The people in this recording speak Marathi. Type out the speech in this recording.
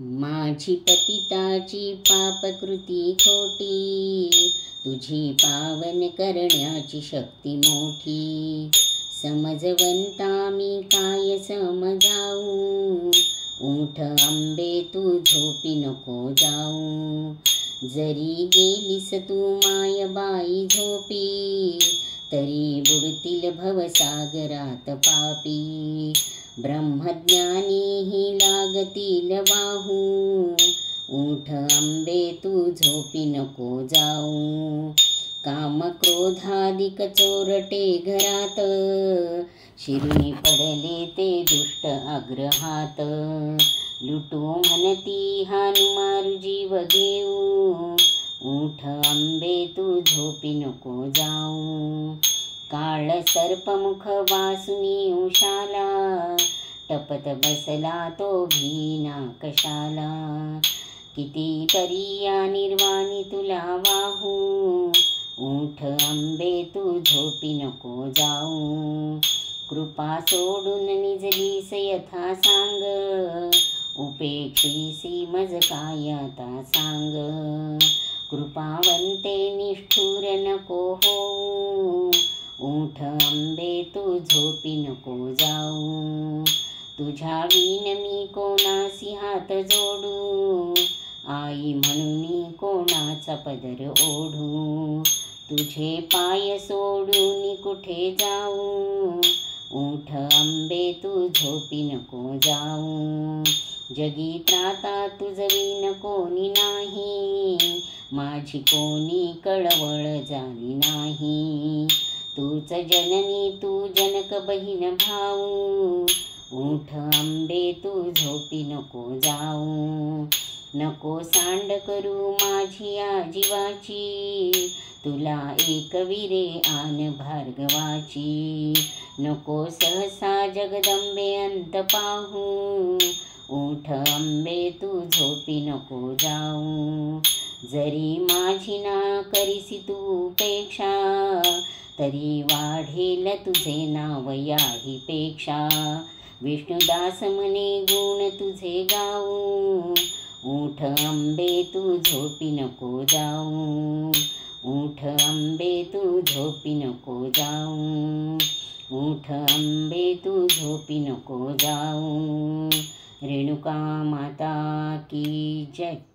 माझी पतिताची पापकृती खोटी, तुझी पावन करण्याची शक्ती मोठी. समजवंता मी काय समजावू, उठ आंबे तू झोपी नको जाऊ. जरी गेलीस तू मायबाई झोपी, तरी बुडतील भवसागरात पापी. ब्रह्मज्ञानीही लागतील वाहू, उठ आंबे तू झोपी नको जाऊ. काम क्रोधाधिक चोरटे घरात, शिरी पडले ते दुष्ट आग्रहात. लुटू म्हणती हानी मारू जीव घेऊ, उठ आंबे तू झोपी नको जाऊ. काळ सर्पमुख वासुनी उशाला, टपत बसला तो भीना कशाला. कितीतरी या निर्वाणी तुला वाहू, उठ आंबे तू झोपी नको जाऊ. कृपा सोडून निजलीस यथा सांग, उपेक्षीसी मज काय आता सांग. कृपावंते निष्ठुर नको होऊ, उठ आंबे तू झोपी नको जाऊ. तुझ्या विण मी कोणासी हात जोडू, आई म्हणून कोणाचा पदर ओढू. तुझे पाय सोडून कुठे जाऊ, उठ आंबे तू झोपी नको जाऊ. जगी त्राता तुझ विण कोणी नाही, माझी कोणी कळवळ जाणी नाही. तूच जननी तू जनक बहीण भाऊ, उठ आंबे तू झोपी नको जाऊ. नको सांड करू माझी या जीवाची, तुला एक विरे आन भार्गवाची. नको सहसा जगदंबे अंत पाहू, उठ आंबे तू झोपी नको जाऊ. जरी माझी ना करीसी तू उपेक्षा, तरी वाढेल तुझे नाव याही पेक्षा. विष्णुदास म्हणे गुण तुझे गाऊ, उठ आंबे तू झोपी नको जाऊ. उठ आंबे तू झोपी नको जाऊ. उठ आंबे तू झोपी नको जाऊ. रेणुका माता की जय.